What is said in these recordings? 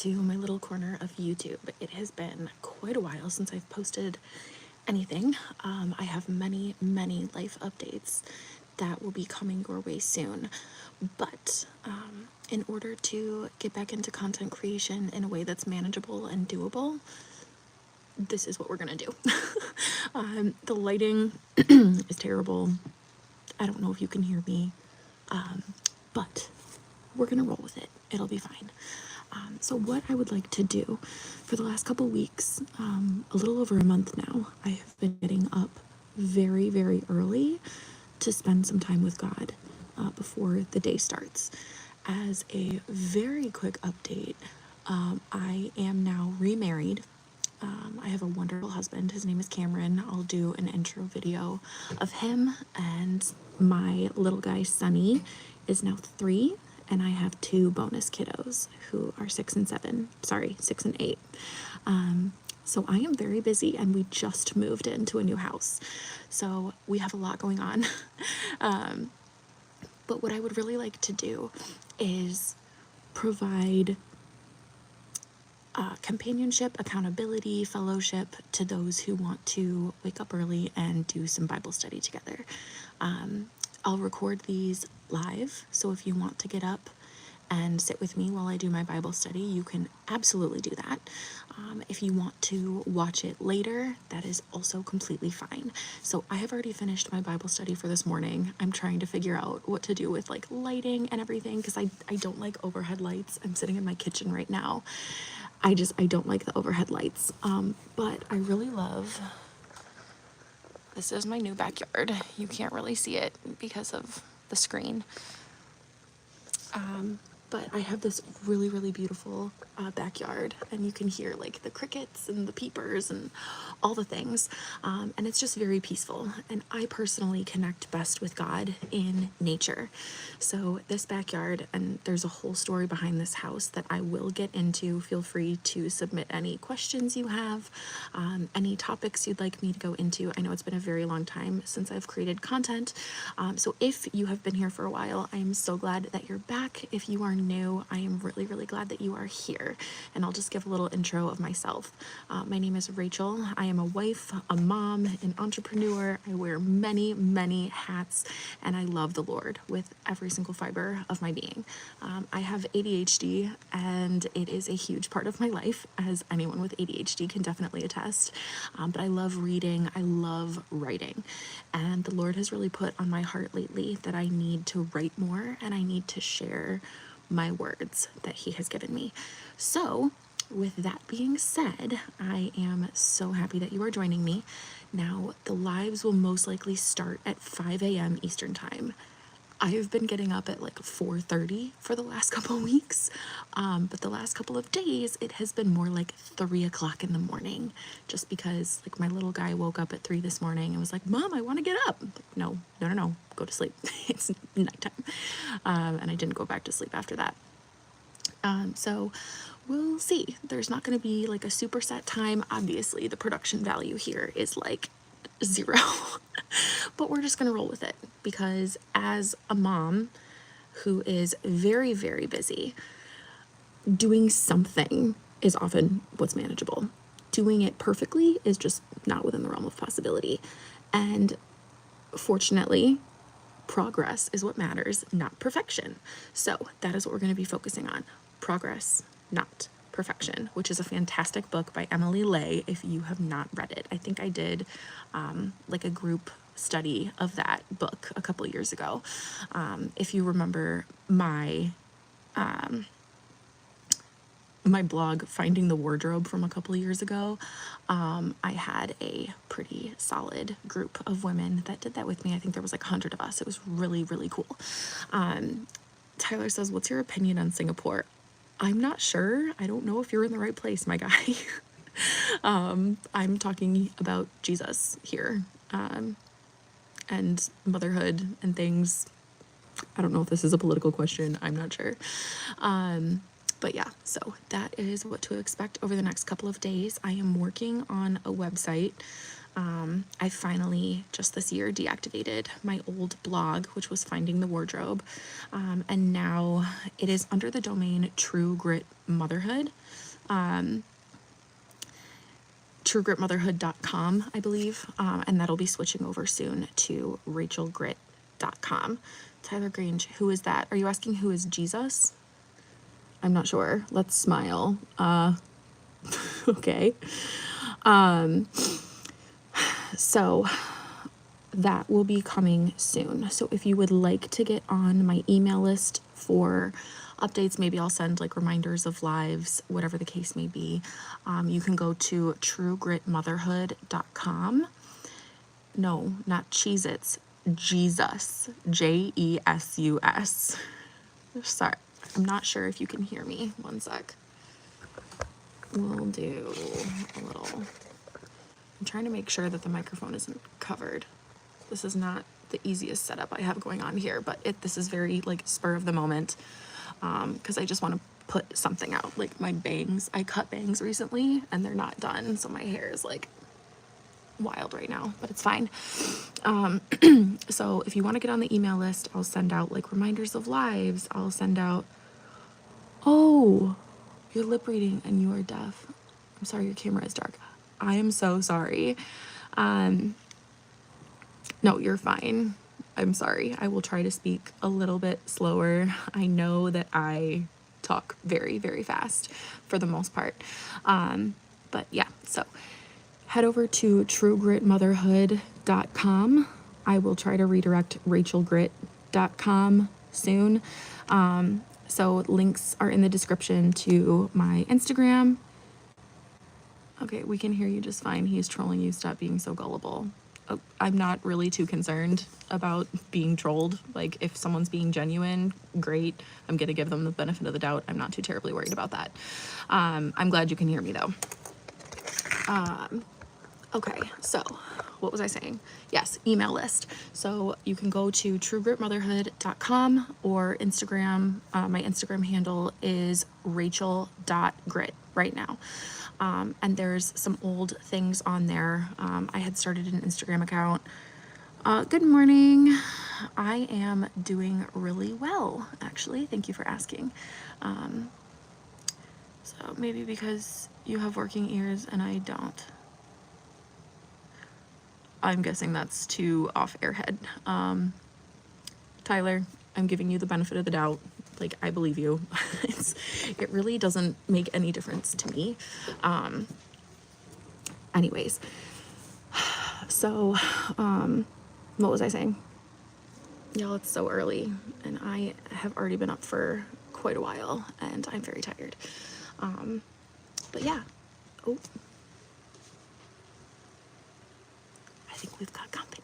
to my little corner of YouTube. It has been quite a while since I've posted anything. I have many life updates that will be coming your way soon. But in order to get back into content creation in a way that's manageable and doable, this is what we're gonna do. The lighting is terrible. I don't know if you can hear me, but we're gonna roll with it. It'll be fine. So what I would like to do for the last couple weeks, a little over a month now, I have been getting up very early to spend some time with God before the day starts. As a very quick update, I am now remarried. I have a wonderful husband. His name is Cameron. I'll do an intro video of him, and my little guy Sonny is now 3, and I have 2 bonus kiddos who are 6 and 8. So I am very busy, and we just moved into a new house. So we have a lot going on. But what I would really like to do is provide companionship, accountability, fellowship to those who want to wake up early and do some Bible study together. I'll record these live, so if you want to get up and sit with me while I do my Bible study, you can absolutely do that. If you want to watch it later, that is also completely fine. So I have already finished my Bible study for this morning. I'm trying to figure out what to do with like lighting and everything, because I don't like overhead lights. I'm sitting in my kitchen right now. I don't like the overhead lights. But I really love, this is my new backyard. You can't really see it because of the screen. But I have this really beautiful backyard, and you can hear like the crickets and the peepers and all the things. And it's just very peaceful. And I personally connect best with God in nature. So this backyard, and there's a whole story behind this house that I will get into. Feel free to submit any questions you have, any topics you'd like me to go into. I know it's been a very long time since I've created content. So if you have been here for a while, I am so glad that you're back. If you are new, I am really glad that you are here. And I'll just give a little intro of myself. My name is Rachel. I am a wife, a mom, an entrepreneur. I wear many hats, and I love the Lord with every single fiber of my being. I have ADHD, and it is a huge part of my life, as anyone with ADHD can definitely attest. But I love reading. I love writing. And the Lord has really put on my heart lately that I need to write more, and I need to share my words that He has given me. So with that being said, I am so happy that you are joining me. Now, the lives will most likely start at 5 a.m. Eastern time. I have been getting up at like 4:30 for the last couple of weeks, but the last couple of days it has been more like 3 o'clock in the morning, just because like my little guy woke up at 3 this morning and was like, "Mom, I want to get up." No, go to sleep. It's nighttime, and I didn't go back to sleep after that. So we'll see. There's not going to be like a super set time. Obviously, the production value here is like 0. But we're just going to roll with it, because as a mom who is very busy, doing something is often what's manageable. Doing it perfectly is just not within the realm of possibility. And fortunately, progress is what matters, not perfection. So that is what we're going to be focusing on. Progress, not perfection, which is a fantastic book by Emily Ley if you have not read it. I think I did like a group study of that book a couple years ago. If you remember my my blog, Finding the Wardrobe, from a couple years ago, I had a pretty solid group of women that did that with me. I think there was like 100 of us. It was really cool. Tyler says, "What's your opinion on Singapore?" I'm not sure. I don't know if you're in the right place, my guy. I'm talking about Jesus here, and motherhood and things. I don't know if this is a political question. I'm not sure. But yeah, so that is what to expect over the next couple of days. I am working on a website I finally just this year deactivated my old blog, which was Finding the Wardrobe, and now it is under the domain True Grit Motherhood. TrueGritMotherhood.com, I believe, and that'll be switching over soon to RachelGrit.com. Tyler Grange, who is that? Are you asking who is Jesus? I'm not sure. Let's smile. Okay. So that will be coming soon. So if you would like to get on my email list for updates, maybe I'll send like reminders of lives, whatever the case may be. You can go to truegritmotherhood.com. No, not Cheez-Its, Jesus, Jesus. Sorry, I'm not sure if you can hear me. One sec. We'll do a little. I'm trying to make sure that the microphone isn't covered. This is not the easiest setup I have going on here, but this is very like spur of the moment, because I just want to put something out. Like my bangs, I cut bangs recently and they're not done, so my hair is like wild right now, but it's fine. So if you want to get on the email list, I'll send out like reminders of lives. I'll send out, oh, you're lip reading and you are deaf. I'm sorry, your camera is dark. I am so sorry. No, you're fine. I'm sorry. I will try to speak a little bit slower. I know that I talk very, very fast for the most part. But yeah, so head over to truegritmotherhood.com. I will try to redirect rachelgrit.com soon. So links are in the description to my Instagram. Okay, we can hear you just fine. He's trolling you. Stop being so gullible. I'm not really too concerned about being trolled. Like, if someone's being genuine, great. I'm going to give them the benefit of the doubt. I'm not too terribly worried about that. I'm glad you can hear me, though. Okay, so what was I saying? Yes, email list. So you can go to truegritmotherhood.com or Instagram. My Instagram handle is rachel.grit right now. And there's some old things on there. I had started an Instagram account. Good morning. I am doing really well, actually. Thank you for asking. So maybe because you have working ears and I don't. I'm guessing that's too off airhead. Tyler, I'm giving you the benefit of the doubt. Like, I believe you. It really doesn't make any difference to me. Anyways, so what was I saying? Y'all, it's so early and I have already been up for quite a while and I'm very tired. But yeah. Oh, I think we've got company.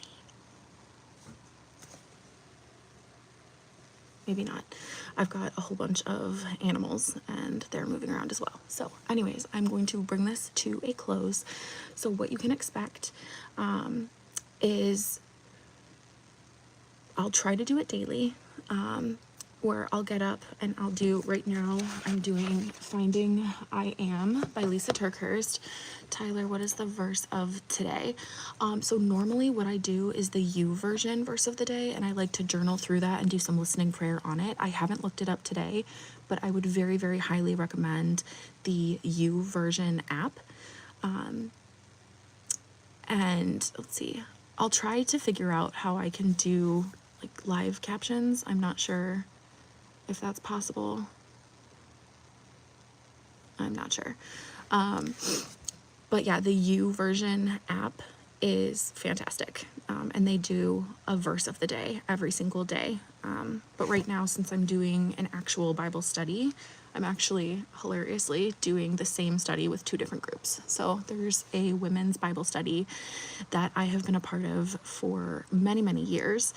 Maybe not. I've got a whole bunch of animals and they're moving around as well. So anyways, I'm going to bring this to a close. So what you can expect is I'll try to do it daily, where I'll get up and I'll do, right now I'm doing Finding I Am by Lisa TerKeurst. Tyler, what is the verse of today? So normally what I do is the YouVersion verse of the day, and I like to journal through that and do some listening prayer on it. I haven't looked it up today, but I would very, very highly recommend the YouVersion app. And let's see, I'll try to figure out how I can do like live captions. I'm not sure if that's possible. I'm not sure. But yeah, the YouVersion app is fantastic. And they do a verse of the day every single day. But right now, since I'm doing an actual Bible study, I'm actually hilariously doing the same study with two different groups. So there's a women's Bible study that I have been a part of for many, many years,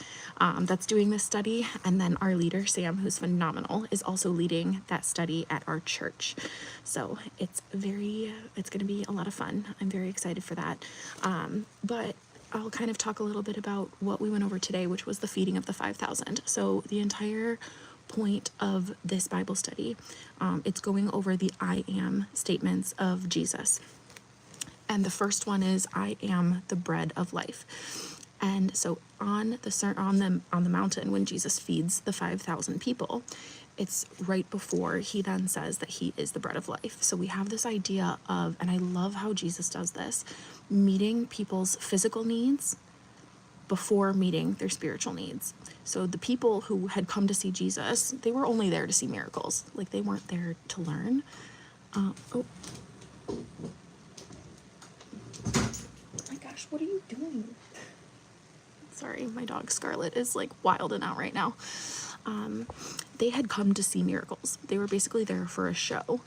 that's doing this study. And then our leader, Sam, who's phenomenal, is also leading that study at our church. So it's going to be a lot of fun. I'm very excited for that. But I'll kind of talk a little bit about what we went over today, which was the feeding of the 5,000. So the entire point of this Bible study, it's going over the I am statements of Jesus. And the first one is, I am the bread of life. And so on the mountain, when Jesus feeds the 5,000 people, it's right before he then says that he is the bread of life. So we have this idea of, and I love how Jesus does this, meeting people's physical needs before meeting their spiritual needs. So the people who had come to see Jesus, they were only there to see miracles. Like, they weren't there to learn. Oh my gosh, what are you doing? Sorry, my dog Scarlet is like wilding out right now. They had come to see miracles. They were basically there for a show.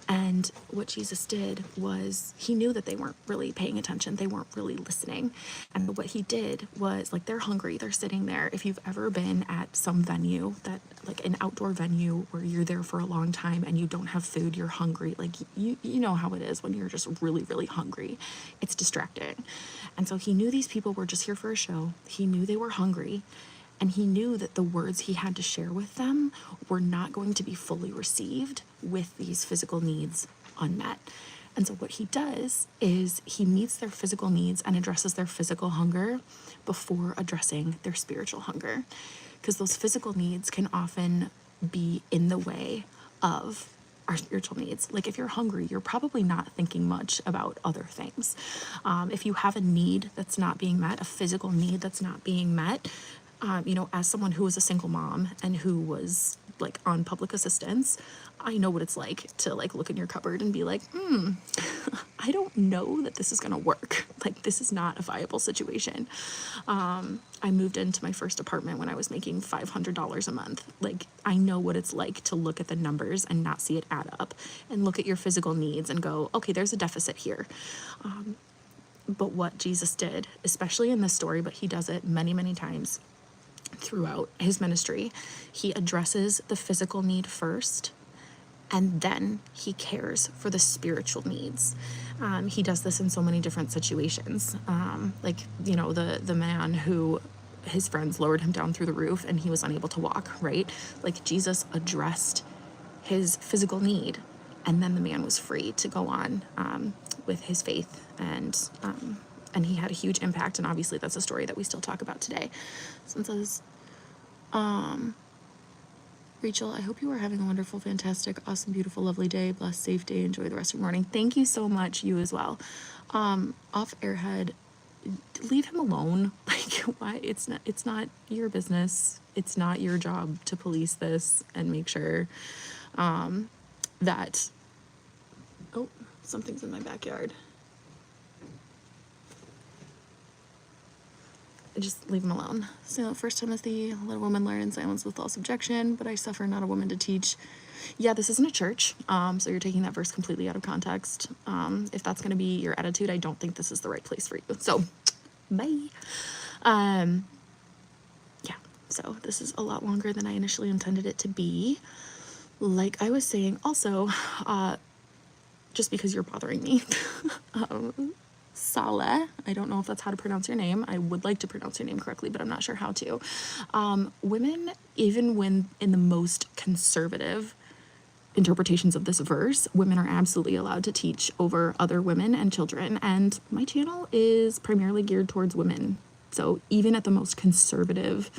And what Jesus did was, he knew that they weren't really paying attention. They weren't really listening. And what he did was, like, they're hungry. They're sitting there. If you've ever been at some venue, that like an outdoor venue where you're there for a long time and you don't have food, you're hungry. Like, you know how it is when you're just really, really hungry. It's distracting. And so he knew these people were just here for a show. He knew they were hungry. And he knew that the words he had to share with them were not going to be fully received with these physical needs unmet. And so what he does is he meets their physical needs and addresses their physical hunger before addressing their spiritual hunger. Because those physical needs can often be in the way of our spiritual needs. Like, if you're hungry, you're probably not thinking much about other things. If you have a need that's not being met, a physical need that's not being met, as someone who was a single mom and who was like on public assistance, I know what it's like to like look in your cupboard and be like, I don't know that this is going to work. Like, this is not a viable situation. I moved into my first apartment when I was making $500 a month. Like, I know what it's like to look at the numbers and not see it add up, and look at your physical needs and go, okay, there's a deficit here. But what Jesus did, especially in this story, but he does it many, many times throughout his ministry, he addresses the physical need first, and then he cares for the spiritual needs. He does this in so many different situations. The man who his friends lowered him down through the roof and he was unable to walk, right? Like, Jesus addressed his physical need, and then the man was free to go on with his faith, and he had a huge impact. And obviously that's a story that we still talk about today. So it says, Rachel, I hope you are having a wonderful, fantastic, awesome, beautiful, lovely day. Blessed, safe day. Enjoy the rest of your morning. Thank you so much. You as well. Off Airhead, leave him alone. Like, why? It's not your business. It's not your job to police this and make sure that, something's in my backyard. Just leave him alone. So 1 Timothy, let a woman learn in silence with all subjection, but I suffer not a woman to teach. Yeah, this isn't a church, so you're taking that verse completely out of context. If that's going to be your attitude, I don't think this is the right place for you. So, bye. So this is a lot longer than I initially intended it to be. Like I was saying, also, just because you're bothering me, Saleh, I don't know if that's how to pronounce your name. I would like to pronounce your name correctly, but I'm not sure how to. Women, even when in the most conservative interpretations of this verse, women are absolutely allowed to teach over other women and children. And my channel is primarily geared towards women. So even at the most conservative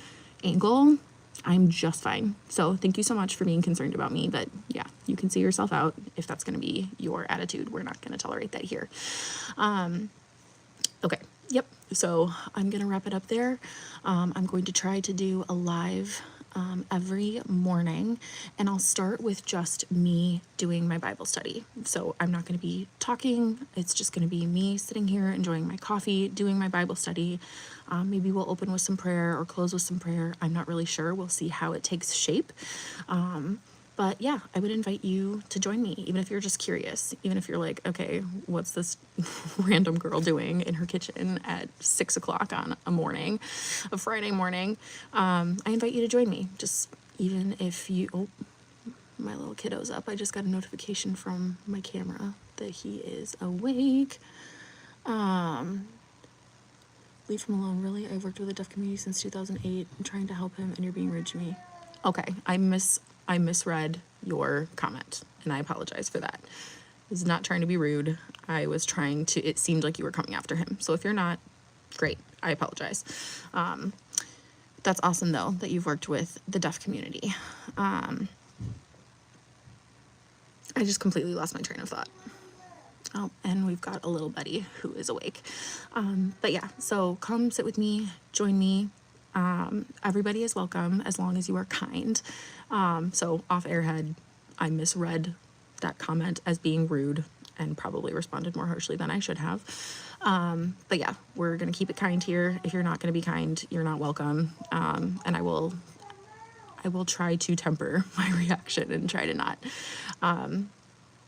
angle, I'm just fine. So thank you so much for being concerned about me. But yeah, you can see yourself out if that's going to be your attitude. We're not going to tolerate that here. Okay. Yep. So I'm going to wrap it up there. I'm going to try to do a live every morning, and I'll start with just me doing my Bible study. So I'm not going to be talking. It's just going to be me sitting here enjoying my coffee, doing my Bible study. Maybe we'll open with some prayer or close with some prayer. I'm not really sure. We'll see how it takes shape. But yeah, I would invite you to join me, even if you're just curious, even if you're like, okay, what's this random girl doing in her kitchen at 6 o'clock on a Friday morning. I invite you to join me. Just even if you, my little kiddo's up. I just got a notification from my camera that he is awake. Leave him alone, really? I've worked with a deaf community since 2008. I'm trying to help him and you're being rude to me. Okay, I misread your comment and I apologize for that. was not trying to be rude. I was trying to, it seemed like you were coming after him. So if you're not, great. I apologize. That's awesome though, that you've worked with the deaf community. I just completely lost my train of thought. Oh, and we've got a little buddy who is awake. But yeah, so come sit with me, join me. Everybody is welcome as long as you are kind. So off airhead, I misread that comment as being rude and probably responded more harshly than I should have. But yeah, we're going to keep it kind here. If you're not going to be kind, you're not welcome. And I will try to temper my reaction and try to not,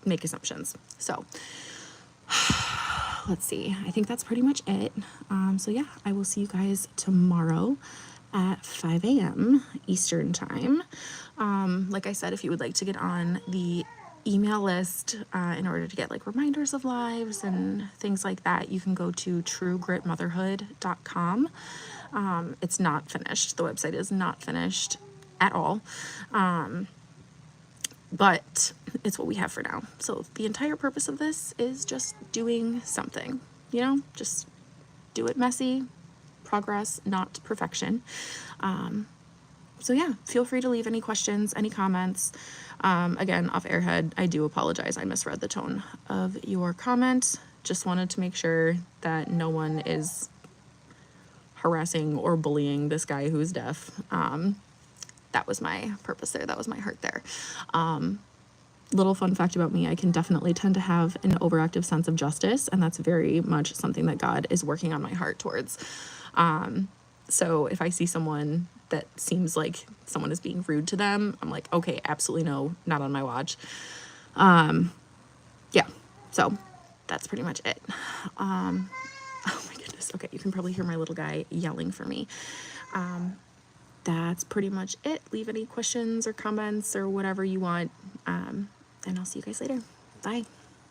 make assumptions. So let's see. I think that's pretty much it. So yeah, I will see you guys tomorrow at 5 a.m. Eastern time. Like I said, if you would like to get on the email list in order to get like reminders of lives and things like that, you can go to truegritmotherhood.com. It's not finished. The website is not finished at all. But it's what we have for now. So the entire purpose of this is just doing something, you know, just do it messy, progress, not perfection. So yeah, feel free to leave any questions, any comments. Again, off airhead, I do apologize. I misread the tone of your comment. Just wanted to make sure that no one is harassing or bullying this guy who's deaf. That was my purpose there. That was my heart there. Little fun fact about me, I can definitely tend to have an overactive sense of justice, and that's very much something that God is working on my heart towards. So if I see someone that seems like someone is being rude to them, I'm like, okay, absolutely no, not on my watch. Yeah, so that's pretty much it. Oh my goodness. Okay, you can probably hear my little guy yelling for me. That's pretty much it. Leave any questions or comments or whatever you want. And I'll see you guys later. Bye.